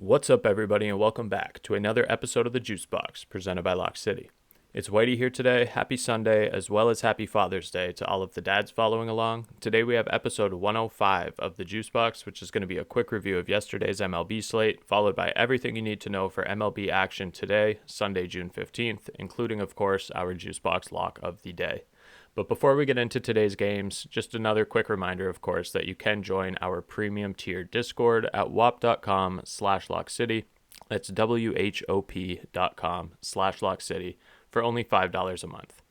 What's up, everybody, and welcome back to another episode of the JuiceBox presented by Lock City. It's Wighty here today. Happy Sunday, as well as happy Father's Day to all of the dads following along. Today we have episode 105 of the JuiceBox, which is going to be a quick review of yesterday's MLB slate, followed by everything you need to know for MLB action today, Sunday, June 15th, including, of course, our JuiceBox Lock of the day. But before we get into today's games, just another quick reminder, of course, that you can join our premium tier Discord at whop.com/lockcity. That's WHOP.com/lockcity for only $5 a month.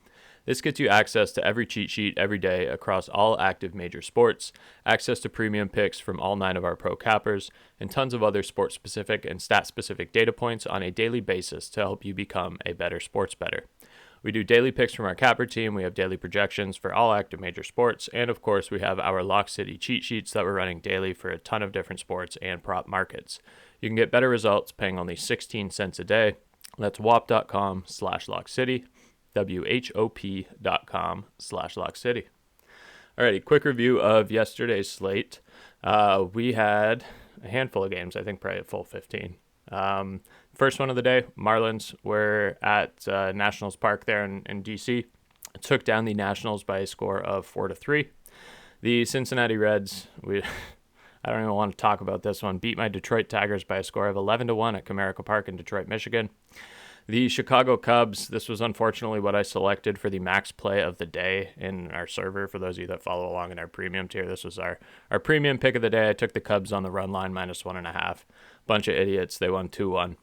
This gets you access to every cheat sheet every day across all active major sports, access to premium picks from all 9 of our pro cappers, and tons of other sport-specific and stat-specific data points on a daily basis to help you become a better sports bettor. We do daily picks from our capper team, we have daily projections for all active major sports, and of course we have our Lock City cheat sheets that we're running daily for a ton of different sports and prop markets. You can get better results paying only 16 cents a day. That's whop.com/lockcity, WHOP.com/lockcity. Alrighty, quick review of yesterday's slate. We had a handful of games, I think probably a full 15. First one of the day, Marlins were at Nationals Park there in D.C. Took down the Nationals by a score of 4-3. The Cincinnati Reds, I don't even want to talk about this one, beat my Detroit Tigers by a score of 11-1 at Comerica Park in Detroit, Michigan. The Chicago Cubs, this was unfortunately what I selected for the max play of the day in our server. For those of you that follow along in our premium tier, this was our premium pick of the day. I took the Cubs on the run line -1.5. Bunch of idiots. They won 2-1.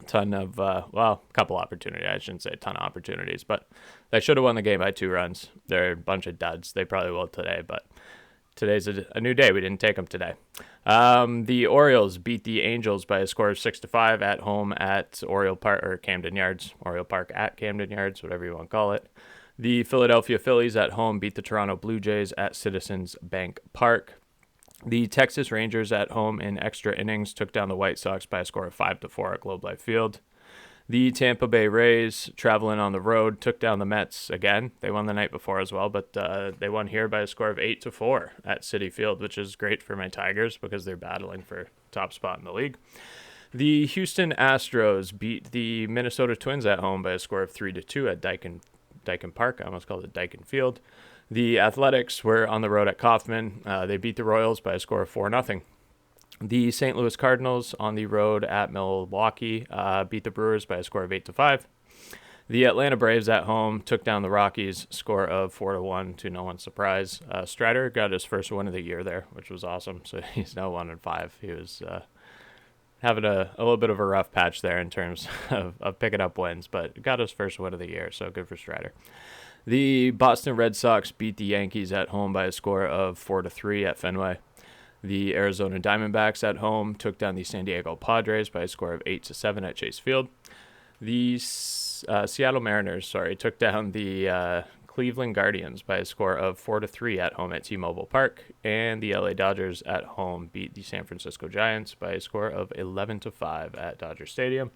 Ton of, a couple opportunities. I shouldn't say a ton of opportunities, but they should have won the game by 2 runs. They're a bunch of duds. They probably will today, but today's a new day. We didn't take them today. The Orioles beat the Angels by a score of 6-5 at home at Oriole Park, or Camden Yards. Oriole Park at Camden Yards, whatever you want to call it. The Philadelphia Phillies at home beat the Toronto Blue Jays at Citizens Bank Park. The Texas Rangers at home in extra innings took down the White Sox by a score of 5-4 at Globe Life Field. The Tampa Bay Rays, traveling on the road, took down the Mets again. They won the night before as well, but they won here by a score of 8-4 at Citi Field, which is great for my Tigers because they're battling for top spot in the league. The Houston Astros beat the Minnesota Twins at home by a score of 3-2 at Daikin Park. I almost called it Daikin Field. The Athletics were on the road at Kauffman. They beat the Royals by a score of 4-0. The St. Louis Cardinals on the road at Milwaukee beat the Brewers by a score of 8-5. The Atlanta Braves at home took down the Rockies, score of 4-1 to no one's surprise. Strider got his first win of the year there, which was awesome. So he's now 1-5. He was having a little bit of a rough patch there in terms of picking up wins, but got his first win of the year, so good for Strider. The Boston Red Sox beat the Yankees at home by a score of 4-3 at Fenway. The Arizona Diamondbacks at home took down the San Diego Padres by a score of 8-7 at Chase Field. The Seattle Mariners, took down the Cleveland Guardians by a score of 4-3 at home at T-Mobile Park. And the LA Dodgers at home beat the San Francisco Giants by a score of 11-5 at Dodger Stadium.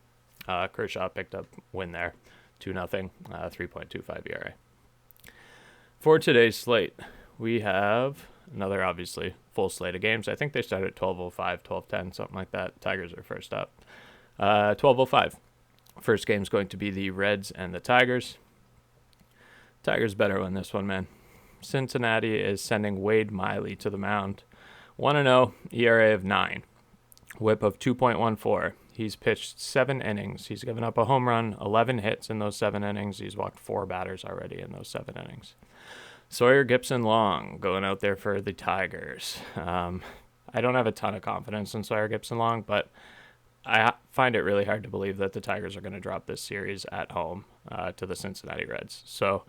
Kershaw picked up win there, 2-0, 3.25 ERA. For today's slate, we have another, obviously, full slate of games. I think they start at 12:05, 12:10, something like that. Tigers are first up. 12:05. First game is going to be the Reds and the Tigers. Tigers better win this one, man. Cincinnati is sending Wade Miley to the mound. 1-0, ERA of 9. Whip of 2.14. He's pitched 7 innings. He's given up a home run, 11 hits in those 7 innings. He's walked 4 batters already in those 7 innings. Sawyer Gipson-Long going out there for the Tigers. I don't have a ton of confidence in Sawyer Gipson-Long, but I find it really hard to believe that the Tigers are going to drop this series at home to the Cincinnati Reds. So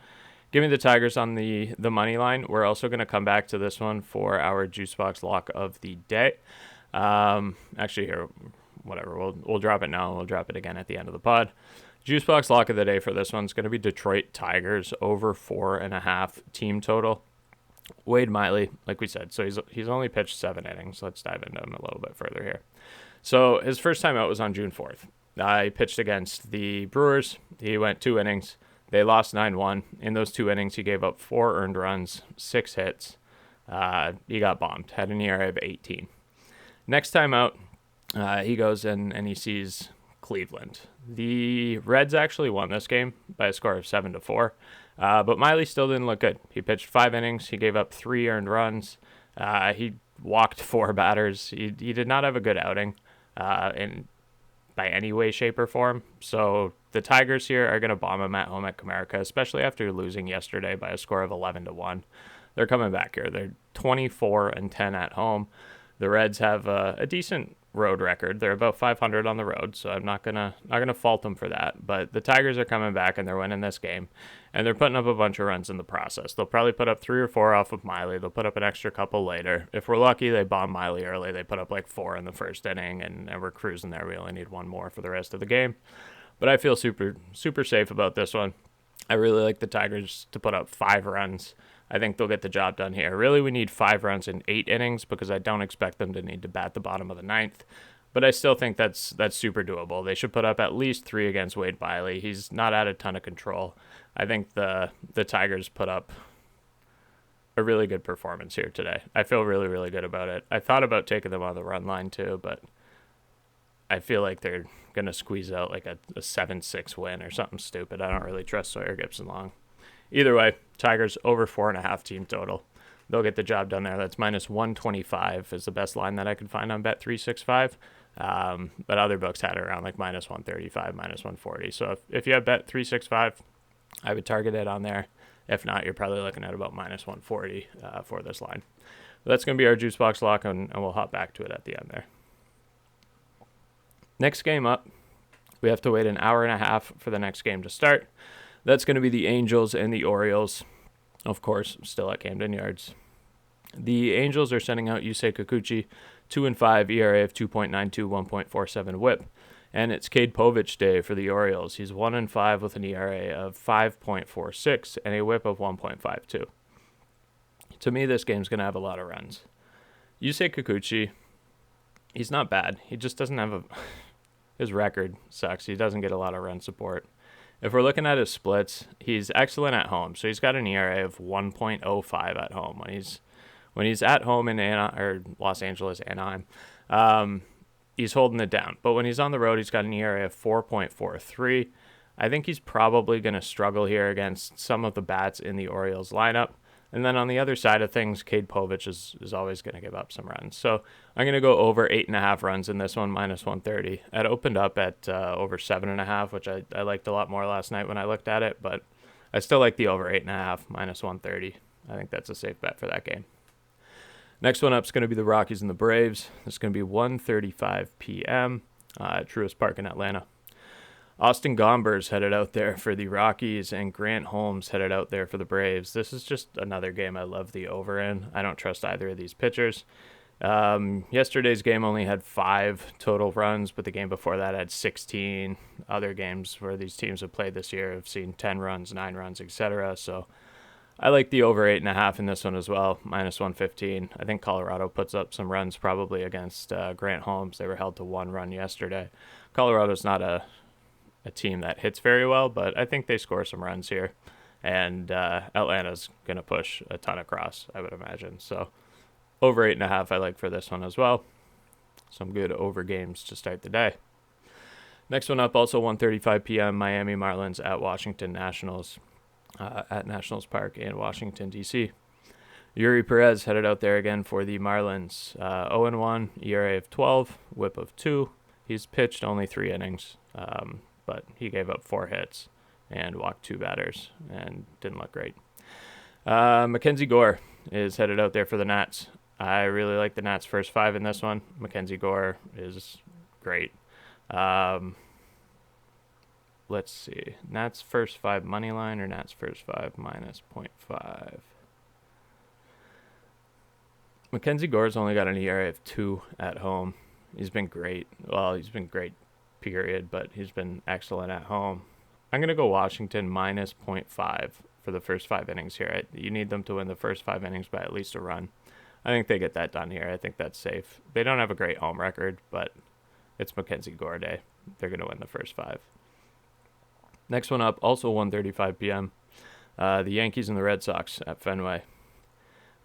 give me the Tigers on the money line. We're also going to come back to this one for our JuiceBox Lock of the day. Actually, here, whatever. We'll drop it now. We'll drop it again at the end of the pod. JuiceBox Lock of the day for this one's going to be Detroit Tigers over 4.5 team total. Wade Miley, like we said, so he's only pitched 7 innings. Let's dive into him a little bit further here. So his first time out was on June 4th. He pitched against the Brewers. He went 2 innings. They lost 9-1. In those 2 innings, he gave up 4 earned runs, 6 hits. He got bombed, had an ERA of 18. Next time out, He goes in and he sees Cleveland. The Reds actually won this game by a score of 7-4, but Miley still didn't look good. He pitched 5 innings. He gave up 3 earned runs. He walked 4 batters. He did not have a good outing in by any way, shape, or form. So the Tigers here are going to bomb him at home at Comerica, especially after losing yesterday by a score of 11-1. They're coming back here. They're 24-10 at home. The Reds have a decent road record. They're about 500 on the road, so I'm not gonna fault them for that. But the Tigers are coming back and they're winning this game, and they're putting up a bunch of runs in the process. They'll probably put up 3 or 4 off of Miley. They'll put up an extra couple later. If we're lucky, they bomb Miley early. They put up like 4 in the first inning, and we're cruising there. We only need 1 more for the rest of the game. But I feel super safe about this one. I really like the Tigers to put up 5 runs. I think they'll get the job done here. Really, we need 5 runs in 8 innings because I don't expect them to need to bat the bottom of the 9th. But I still think that's super doable. They should put up at least 3 against Wade Miley. He's not at a ton of control. I think the Tigers put up a really good performance here today. I feel really, really good about it. I thought about taking them on the run line too, but I feel like they're going to squeeze out like a 7-6 win or something stupid. I don't really trust Sawyer Gipson-Long. Either way, Tigers over 4.5 team total. They'll get the job done there. That's minus 125 is the best line that I could find on Bet365. But other books had it around like minus 135, minus 140. So if you have Bet365, I would target it on there. If not, you're probably looking at about minus 140 for this line. But that's going to be our JuiceBox Lock, and we'll hop back to it at the end there. Next game up, we have to wait an hour and a half for the next game to start. That's going to be the Angels and the Orioles, of course, still at Camden Yards. The Angels are sending out Yusei Kikuchi, 2-5, ERA of 2.92, 1.47 WHIP. And it's Cade Povich day for the Orioles. He's 1-5 with an ERA of 5.46 and a WHIP of 1.52. To me, this game's going to have a lot of runs. Yusei Kikuchi, he's not bad. He just doesn't have his record sucks. He doesn't get a lot of run support. If we're looking at his splits, he's excellent at home. So he's got an ERA of 1.05 at home. When he's at home in Los Angeles, Anaheim, he's holding it down. But when he's on the road, he's got an ERA of 4.43. I think he's probably going to struggle here against some of the bats in the Orioles lineup. And then on the other side of things, Cade Povich is always going to give up some runs. So I'm going to go over 8.5 runs in this one, minus 130. It opened up at over 7.5, which I liked a lot more last night when I looked at it. But I still like the over 8.5, minus 130. I think that's a safe bet for that game. Next one up is going to be the Rockies and the Braves. It's going to be 1:35 p.m. At Truist Park in Atlanta. Austin Gomber's headed out there for the Rockies, and Grant Holmes headed out there for the Braves. This is just another game I love the over in. I don't trust either of these pitchers. Yesterday's game only had 5 total runs, but the game before that had 16. Other games where these teams have played this year have seen 10 runs, 9 runs, etc. So I like the over 8.5 in this one as well, minus 115. I think Colorado puts up some runs probably against Grant Holmes. They were held to 1 run yesterday. Colorado's not a team that hits very well, but I think they score some runs here. And Atlanta's going to push a ton across, I would imagine. So over 8.5 I like for this one as well. Some good over games to start the day. Next one up, also 1:35 p.m., Miami Marlins at Washington Nationals at Nationals Park in Washington, D.C. Yuri Perez headed out there again for the Marlins. 0-1, ERA of 12, WHIP of 2. He's pitched only 3 innings. But he gave up 4 hits and walked 2 batters and didn't look great. Mackenzie Gore is headed out there for the Nats. I really like the Nats' first 5 in this one. Mackenzie Gore is great. Let's see. Nats' first 5 money line or Nats' first 5 minus 0.5. Mackenzie Gore's only got an ERA of 2 at home. He's been great. Well, he's been great. Period, but he's been excellent at home. I'm going to go Washington minus 0.5 for the first 5 innings here. You need them to win the first 5 innings by at least a run. I think they get that done here. I think that's safe. They don't have a great home record, but it's Mackenzie Gore day. They're going to win the first 5. Next one up, also 1:35 p.m., the Yankees and the Red Sox at Fenway.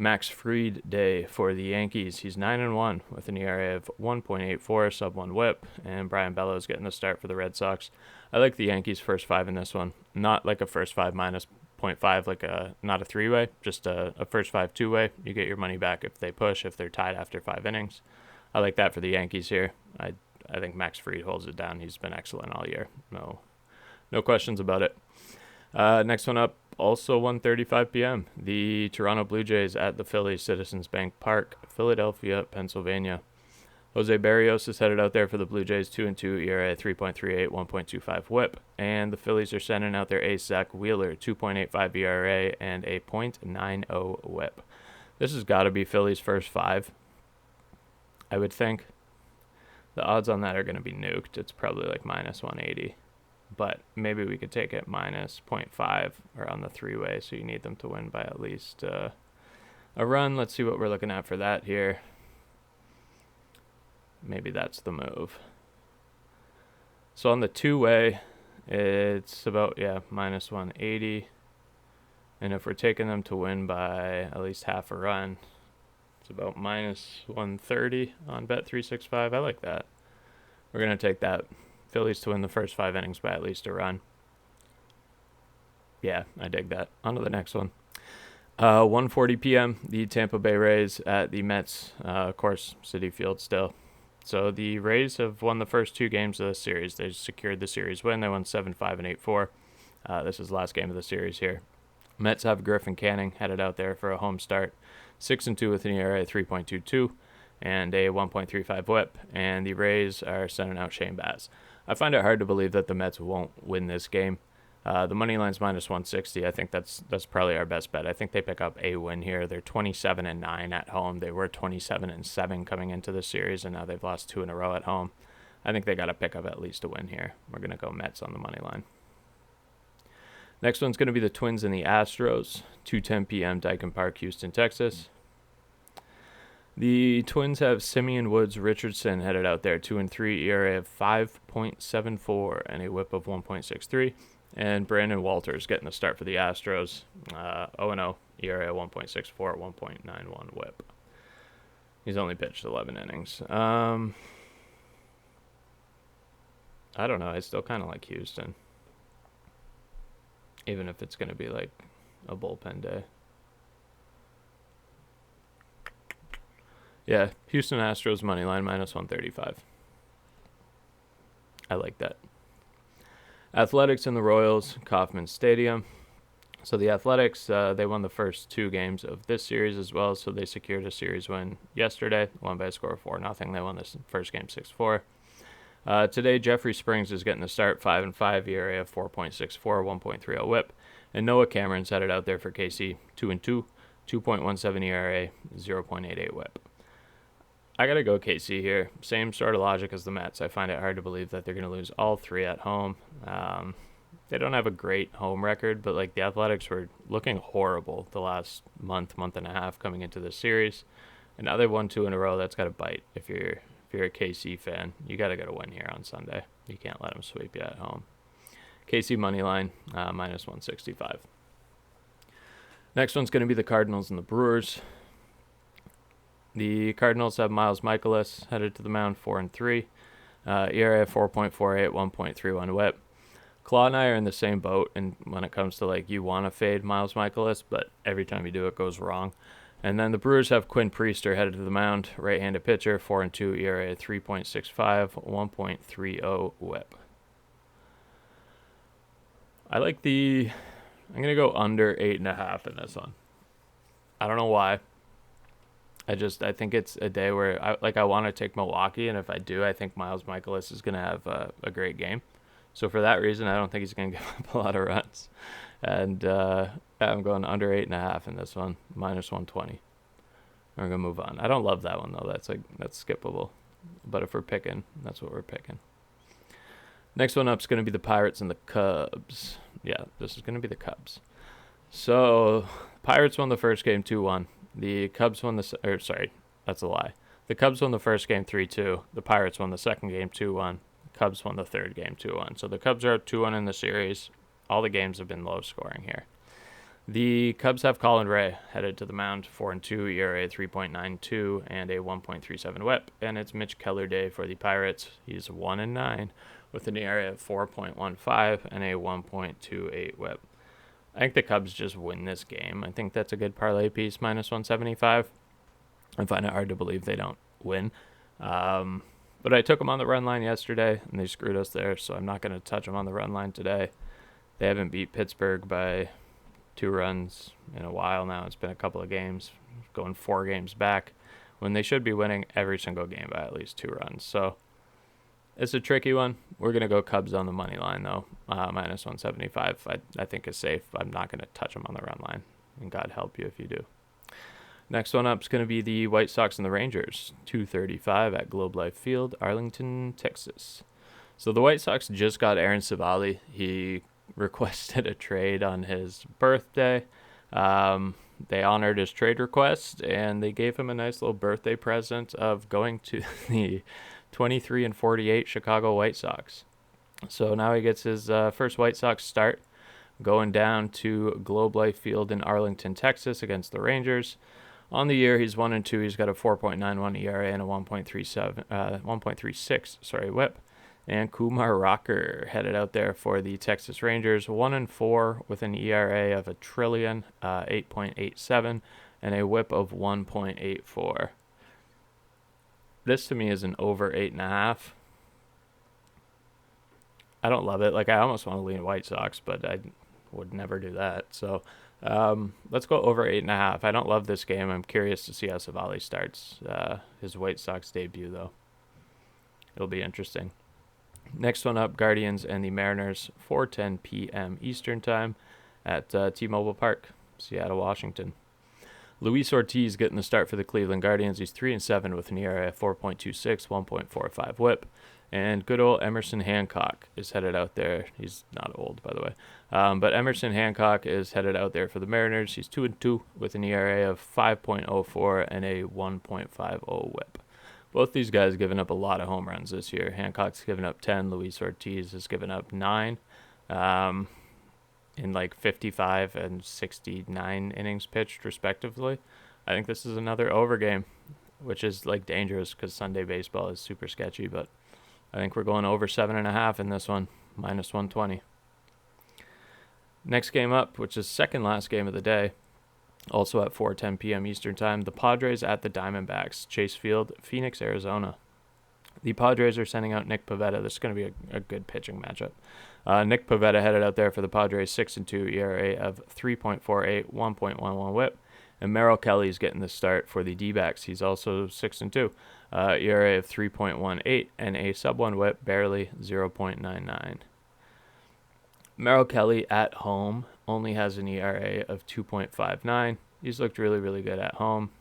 Max Fried day for the Yankees. He's 9-1 with an ERA of 1.84, sub 1 WHIP, and Brian Bellows getting the start for the Red Sox. I like the Yankees first 5 in this one. Not like a first 5 minus 0.5, like not a 3-way, just a first 5 2-way. You get your money back if they push, if they're tied after 5 innings. I like that for the Yankees here. I think Max Fried holds it down. He's been excellent all year. No questions about it. Next one up, also 1:35 p.m. The Toronto Blue Jays at the Phillies Citizens Bank Park, Philadelphia, Pennsylvania. Jose Barrios is headed out there for the Blue Jays, 2-2 ERA, 3.38, 1.25 WHIP, and the Phillies are sending out their ace Zach Wheeler, 2.85 ERA and a .90 WHIP. This has got to be Phillies' first 5, I would think. The odds on that are going to be nuked. It's probably like minus 180. But maybe we could take it minus 0.5 or on the 3-way, so you need them to win by at least a run. Let's see what we're looking at for that here. Maybe that's the move. So on the 2-way, it's about, minus 180. And if we're taking them to win by at least half a run, it's about minus 130 on Bet365. I like that. We're going to take that. Phillies to win the first 5 innings by at least a run. Yeah, I dig that. On to the next one. 1:40 p.m., the Tampa Bay Rays at the Mets, of course, Citi Field still. So the Rays have won the first 2 games of the series. They secured the series win. They won 7-5 and 8-4. This is the last game of the series here. Mets have Griffin Canning headed out there for a home start. 6-2 with an ERA 3.22 and a 1.35 WHIP. And the Rays are sending out Shane Baz. I find it hard to believe that the Mets won't win this game. The money line's minus 160. I think that's probably our best bet. I think they pick up a win here. They're 27-9 at home. They were 27-7 coming into the series, and now they've lost 2 in a row at home. I think they got to pick up at least a win here. We're going to go Mets on the money line. Next one's going to be the Twins and the Astros, 2:10 p.m. Dyken Park, Houston, Texas. The Twins have Simeon Woods Richardson headed out there, 2-3, ERA of 5.74 and a WHIP of 1.63. And Brandon Walters getting the start for the Astros, 0-0, ERA 1.64, 1.91 WHIP. He's only pitched 11 innings. I don't know. I still kind of like Houston, even if it's going to be like a bullpen day. Yeah, Houston Astros money line minus 135. I like that. Athletics and the Royals, Kauffman Stadium. So the Athletics, they won the first 2 games of this series as well, so they secured a series win yesterday, won by a score of 4-0. They won this first game 6-4. Today, Jeffrey Springs is getting the start, 5-5, ERA of 4.64, 1.30 WHIP. And Noah Cameron's headed out there for KC, 2-2, 2.17 ERA, 0.88 WHIP. I got to go KC here. Same sort of logic as the Mets. I find it hard to believe that they're going to lose all 3 at home. They don't have a great home record, but like the Athletics were looking horrible the last month and a half coming into this series. And now they've won 2 in a row. That's got to bite. If you're a KC fan, you got to get a win here on Sunday. You can't let them sweep you at home. KC money line, minus 165. Next one's going to be the Cardinals and the Brewers. The Cardinals have Miles Michaelis headed to the mound, 4-3. ERA 4.48, 1.31 WHIP. Claw and I are in the same boat, and when it comes to like you want to fade Miles Michaelis, but every time you do it goes wrong. And then the Brewers have Quinn Priester headed to the mound, right-handed pitcher, 4-2, ERA 3.65, 1.30 WHIP. I'm going to go under 8.5 in this one. I don't know why. I think it's a day where I want to take Milwaukee, and if I do, I think Miles Michaelis is going to have a great game. So for that reason, I don't think he's going to give up a lot of runs. And I'm going under 8.5 in this one, minus 120. We're going to move on. I don't love that one, though. That's skippable. But if we're picking, that's what we're picking. Next one up is going to be the Pirates and the Cubs. Yeah, this is going to be the Cubs. So Pirates won the first game 2-1. The Cubs won that's a lie. The Cubs won the first game 3-2. The Pirates won the second game 2-1. Cubs won the third game 2-1. So the Cubs are up 2-1 in the series. All the games have been low scoring here. The Cubs have Colin Ray headed to the mound, 4-2, ERA 3.92, and a 1.37 WHIP. And it's Mitch Keller day for the Pirates. He's 1-9 with an ERA of 4.15 and a 1.28 WHIP. I think the Cubs just win this game. I think that's a good parlay piece, minus 175. I find it hard to believe they don't win. But I took them on the run line yesterday, and they screwed us there, so I'm not going to touch them on the run line today. They haven't beat Pittsburgh by 2 runs in a while now. It's been a couple of games, going 4 games back, when they should be winning every single game by at least 2 runs. So it's a tricky one. We're going to go Cubs on the money line, though. Minus 175, I think is safe. I'm not going to touch them on the run line, and God help you if you do. Next one up is going to be the White Sox and the Rangers, 2:35 at Globe Life Field, Arlington, Texas. So the White Sox just got Aaron Civale. He requested a trade on his birthday. They honored his trade request, and they gave him a nice little birthday present of going to the 23-48 Chicago White Sox. So now he gets his first White Sox start, going down to Globe Life Field in Arlington, Texas, against the Rangers. On the year, he's 1-2. He's got a 4.91 ERA and a 1.36 WHIP. And Kumar Rocker headed out there for the Texas Rangers, 1-4 with an ERA of 8.87, and a WHIP of 1.84. This to me is an over 8.5. I don't love it. Like, I almost want to lean White Sox, but I would never do that. So let's go over 8.5. I don't love this game. I'm curious to see how Civale starts his White Sox debut, though. It'll be interesting. Next one up, Guardians and the Mariners, 4:10 p.m. Eastern Time at T-Mobile Park, Seattle, Washington. Luis Ortiz getting the start for the Cleveland Guardians. He's 3-7 with an ERA of 4.26, 1.45 WHIP. And good old Emerson Hancock is headed out there. He's not old, by the way. But Emerson Hancock is headed out there for the Mariners. He's 2-2 with an ERA of 5.04 and a 1.50 WHIP. Both these guys given up a lot of home runs this year. Hancock's given up 10. Luis Ortiz has given up 9 in like 55 and 69 innings pitched, respectively. I think this is another over game, which is like dangerous because Sunday baseball is super sketchy. But I think we're going over 7.5 in this one, minus 120. Next game up, which is second last game of the day, also at 4:10 p.m. Eastern Time, the Padres at the Diamondbacks, Chase Field, Phoenix, Arizona. The Padres are sending out Nick Pivetta. This is going to be a good pitching matchup. Nick Pivetta headed out there for the Padres, 6-2, ERA of 3.48, 1.11 WHIP. And Merrill Kelly's getting the start for the D-backs. He's also 6-2, ERA of 3.18, and a sub-1 WHIP, barely 0.99. Merrill Kelly at home only has an ERA of 2.59. He's looked really, really good at home.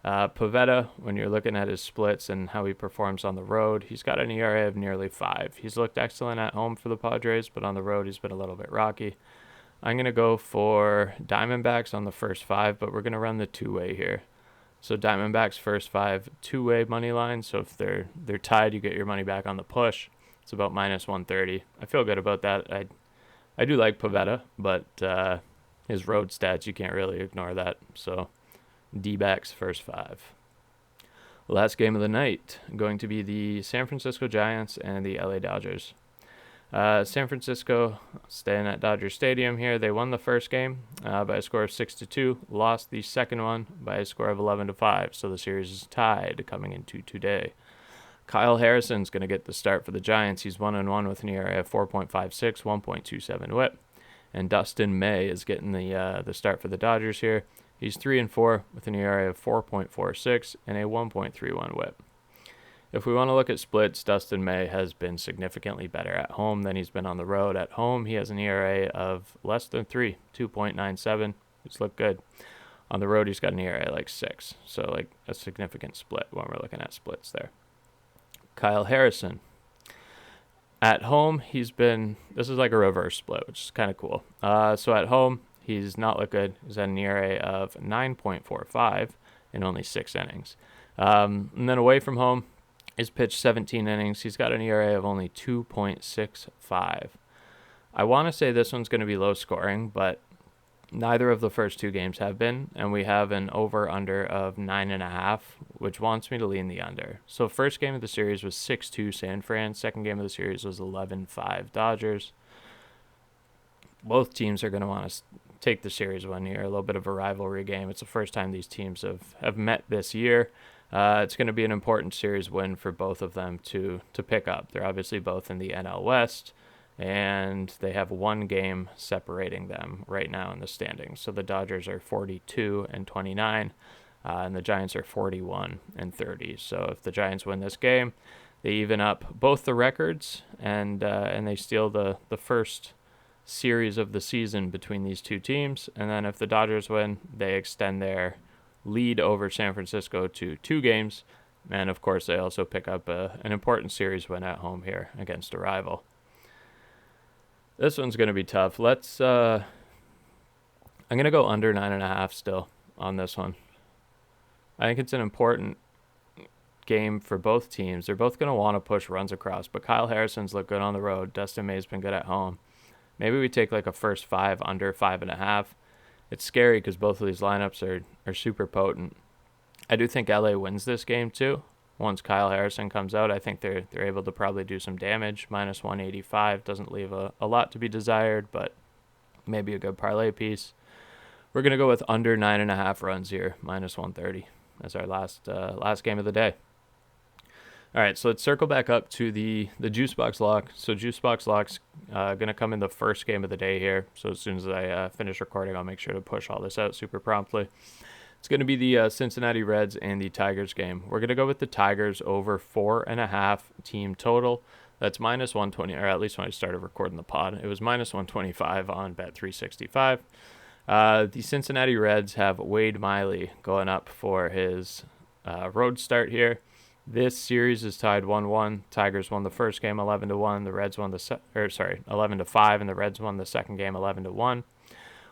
Pivetta, when you're looking at his splits and how he performs on the road, he's got an ERA of nearly 5. He's looked excellent at home for the Padres, but on the road he's been a little bit rocky. I'm going to go for Diamondbacks on the first 5, but we're going to run the two-way here. So Diamondbacks first 5, two-way money line. So if they're tied, you get your money back on the push. It's about minus 130. I feel good about that. I do like Pivetta, but his road stats, you can't really ignore that. So D-backs first 5. Last game of the night, going to be the San Francisco Giants and the LA Dodgers. San Francisco staying at Dodger Stadium here. They won the first game by a score of 6-2, lost the second one by a score of 11-5. So the series is tied coming into today. Kyle Harrison's going to get the start for the Giants. He's 1-1 with an ERA of 4.56, 1.27 WHIP. And Dustin May is getting the start for the Dodgers here. He's 3-4 with an ERA of 4.46 and a 1.31 WHIP. If we want to look at splits, Dustin May has been significantly better at home than he's been on the road. At home, he has an ERA of less than 3, 2.97. It's looked good. On the road, he's got an ERA like 6. So like a significant split when we're looking at splits there. Kyle Harrison. At home, this is like a reverse split, which is kind of cool. So at home, he's not looked good. He's at an ERA of 9.45 in only 6 innings. And then away from home, he's pitched 17 innings. He's got an ERA of only 2.65. I want to say this one's going to be low scoring, but Neither of the first two games have been, and we have an over-under of 9.5, which wants me to lean the under. So first game of the series was 6-2 San Fran. Second game of the series was 11-5 Dodgers. Both teams are going to want to take the series one here, a little bit of a rivalry game. It's the first time these teams have met this year. It's going to be an important series win for both of them to pick up. They're obviously both in the NL West, and they have one game separating them right now in the standings. So the Dodgers are 42-29, and the Giants are 41-30. So if the Giants win this game, they even up both the records, and they steal the first series of the season between these two teams. And then if the Dodgers win, they extend their lead over San Francisco to 2 games. And of course, they also pick up an important series win at home here against a rival. This one's going to be tough. I'm going to go under 9.5 still on this one. I think it's an important game for both teams. They're both going to want to push runs across, but Kyle Harrison's looked good on the road. Dustin May's been good at home. Maybe we take like a first 5 under 5.5. It's scary because both of these lineups are super potent. I do think LA wins this game too. Once Kyle Harrison comes out, I think they're able to probably do some damage. Minus 185 doesn't leave a lot to be desired, but maybe a good parlay piece. We're going to go with under 9.5 runs here, minus 130 as our last game of the day. All right, so let's circle back up to the JuiceBox Lock. So JuiceBox Lock's going to come in the first game of the day here. So as soon as I finish recording, I'll make sure to push all this out super promptly. It's going to be the Cincinnati Reds and the Tigers game. We're going to go with the Tigers over 4.5 team total. That's minus 120, or at least when I started recording the pod, it was minus 125 on Bet365. The Cincinnati Reds have Wade Miley going up for his road start here. This series is tied 1-1. Tigers won the first game 11-1. The Reds won 11-5, and the Reds won the second game 11-1.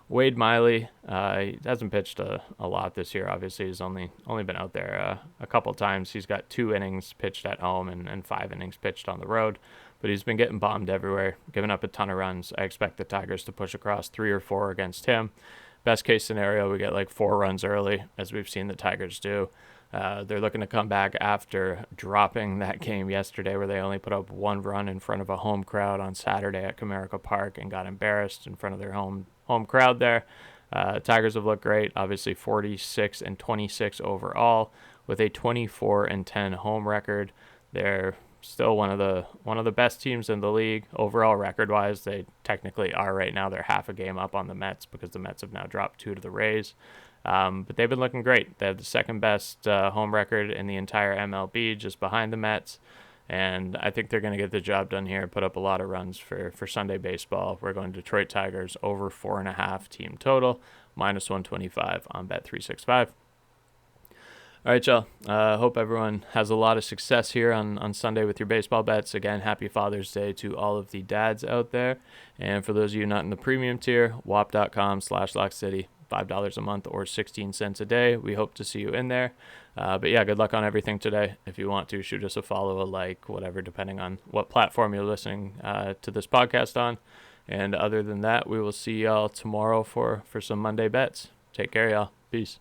Wade Miley, he hasn't pitched a lot this year. Obviously, he's only been out there a couple times. He's got 2 innings pitched at home and 5 innings pitched on the road, but he's been getting bombed everywhere, giving up a ton of runs. I expect the Tigers to push across 3 or 4 against him. Best case scenario, we get like 4 runs early, as we've seen the Tigers do. They're looking to come back after dropping that game yesterday where they only put up 1 run in front of a home crowd on Saturday at Comerica Park and got embarrassed in front of their home crowd there. Tigers have looked great, obviously 46-26 overall with a 24-10 home record. They're still one of the best teams in the league overall record-wise. They technically are right now. They're half a game up on the Mets because the Mets have now dropped 2 to the Rays. But they've been looking great. They have the second best home record in the entire MLB, just behind the Mets. And I think they're going to get the job done here, put up a lot of runs for Sunday baseball. We're going Detroit Tigers over 4.5 team total, minus 125 on Bet365. All right, y'all. Hope everyone has a lot of success here on Sunday with your baseball bets. Again, happy Father's Day to all of the dads out there. And for those of you not in the premium tier, wap.com/LockCity. $5 a month or 16 cents a day. We hope to see you in there. But yeah, good luck on everything today. If you want to, shoot us a follow, a like, whatever, depending on what platform you're listening to this podcast on. And other than that, we will see y'all tomorrow for some Monday bets. Take care, y'all. Peace.